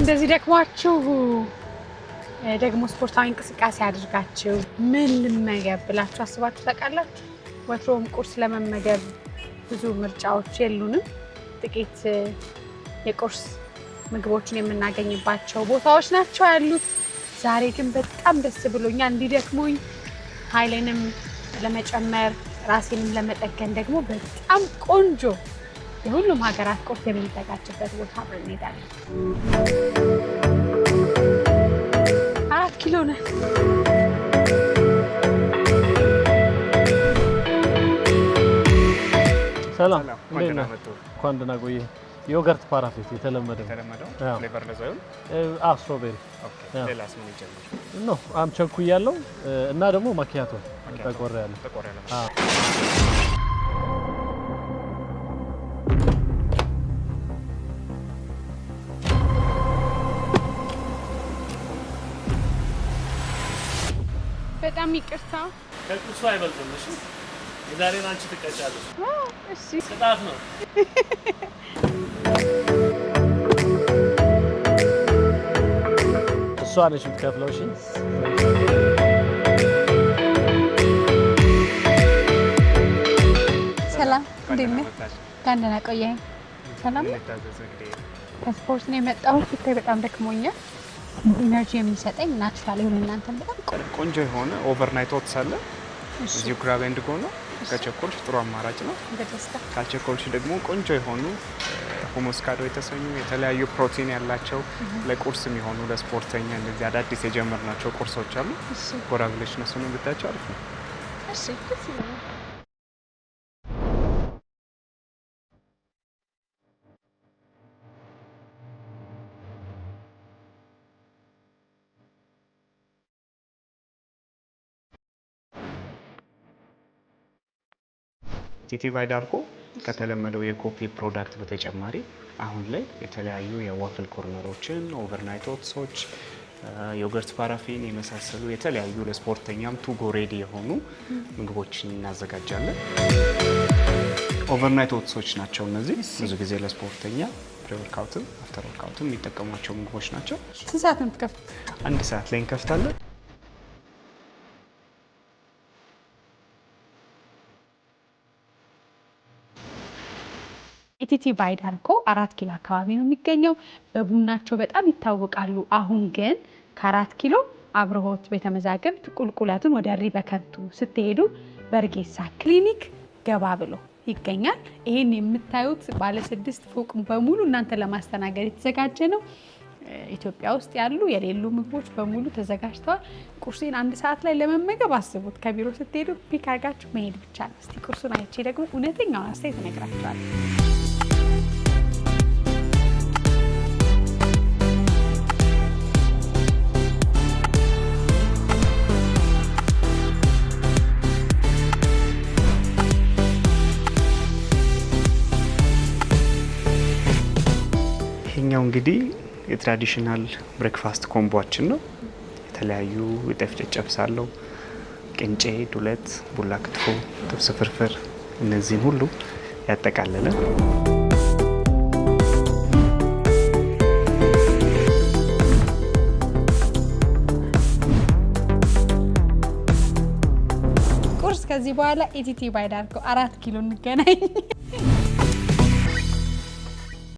እንደዚህ ደክሟችሁ ደግሞ ስፖርታዊ እንቅስቃሴ አድርጋችሁ ምን ልመገብ ብላችሁ አስባችሁ ታውቃላችሁ? ወትሮም ቁርስ ለመመገብ ብዙ ምርጫዎች የሉንም። ጥቂት የቁርስ ምግቦችን የምናገኝባቸው ቦታዎች ናቸው ያሉት። ዛሬ ግን በጣም ደስ ብሎኛል። እንዲደክሙኝ ኃይሌንም ለመጨመር ራሴንም ለመጠገን ደግሞ በጣም ቆንጆ የሁሉም ሀገራት ቁርስ የሚዘጋጅበት ቦታ አብረን እንሄዳለን። 4 ኪሎ ነን። ሰላም እንኳን ደህና ቆየ። ዮገርት ፓራፊት የተለመደው ፍሌቨር ለዛዩን ስትሮቤሪ ሌላስ ምን ይጨምር ነው? አምቸኩ ያለው እና ደግሞ ማኪያቶ ተቆራ ያለው በጣም ይቅርታ። ከቁርሱ አይበልጥም። እሺ የዛሬን አንቺ ትቀጫለሽ። እሺ ቅጣት ነው። እሷ ነች የምትከፍለው። እሺ ሰላም፣ እንዴት ነህ? እንኳን ደህና ቆየኸኝ። ሰላም ከስፖርት ነው የመጣሁት። ብታይ በጣም ደክሞኛል። ኢነርጂ የሚሰጠኝ ናቹራል የሆነ እናንተን በጣም ቆንጆ የሆነ ኦቨርናይት ኦትስ አለ እዚሁ ግራብ ኤንድ ጎ ነው። ከቸኮልሽ ጥሩ አማራጭ ነው። ካልቸኮልሽ ደግሞ ቆንጆ የሆኑ ሁሞስካዶ የተሰኙ የተለያዩ ፕሮቲን ያላቸው ለቁርስ የሚሆኑ ለስፖርተኛ እንደዚህ አዳዲስ የጀመርናቸው ቁርሶች አሉ። ጎራ ብለሽ እነሱን ብታቸው አሪፍ ነው። እሺ ደስ ይላል። ቲቲ ቫይዳርኮ ከተለመደው የኮፊ ፕሮዳክት በተጨማሪ አሁን ላይ የተለያዩ የዋፍል ኮርነሮችን፣ ኦቨርናይት ኦትሶች፣ ዮገርት ፓራፊን የመሳሰሉ የተለያዩ ለስፖርተኛም ቱ ጎ ሬዲ የሆኑ ምግቦችን እናዘጋጃለን። ኦቨርናይት ኦትሶች ናቸው እነዚህ። ብዙ ጊዜ ለስፖርተኛ ፕሪ-ወርክአውትም አፍተር ወርክአውትም የሚጠቀሟቸው ምግቦች ናቸው። ስንት ሰዓት ነው የምትከፍቱት? 1 ሰዓት ላይ እንከፍታለን። ኢቲቲ ቫይዳርኮ 4 ኪሎ አካባቢ ነው የሚገኘው። በቡናቸው በጣም ይታወቃሉ። አሁን ግን ከ4 ኪሎ አብርሆት ቤተመዛግብት ቁልቁለቱን ወደ ሪበከንቱ ስትሄዱ በርጌሳ ክሊኒክ ገባ ብሎ ይገኛል። ይሄን የምታዩት ባለ 6 ፎቅ በሙሉ እናንተ ለማስተናገድ የተዘጋጀ ነው። ኢትዮጵያ ውስጥ ያሉ የሌሉ ምግቦች በሙሉ ተዘጋጅተዋል። ቁርሴን 1 ሰዓት ላይ ለመመገብ አስቡት። ከቢሮ ስትሄዱ ፒክ አድርጋችሁ መሄድ ብቻ ነው። እስቲ ቁርሱን አይቼ ደግሞ እውነተኛውን አስተያየት እነግራችኋለሁ። ይሄኛው እንግዲህ የትራዲሽናል ብሬክፋስት ኮምቦአችን ነው። የተለያዩ የጤፍ ጨጨብሳ አለው፣ ቅንጬ፣ ዱለት፣ ቡላ ክትፎ፣ ጥብስ ፍርፍር እነዚህን ሁሉ ያጠቃለለ ቁርስ። ከዚህ በኋላ ኢቲቲ ቫይዳርኮ 4 ኪሎ እንገናኝ።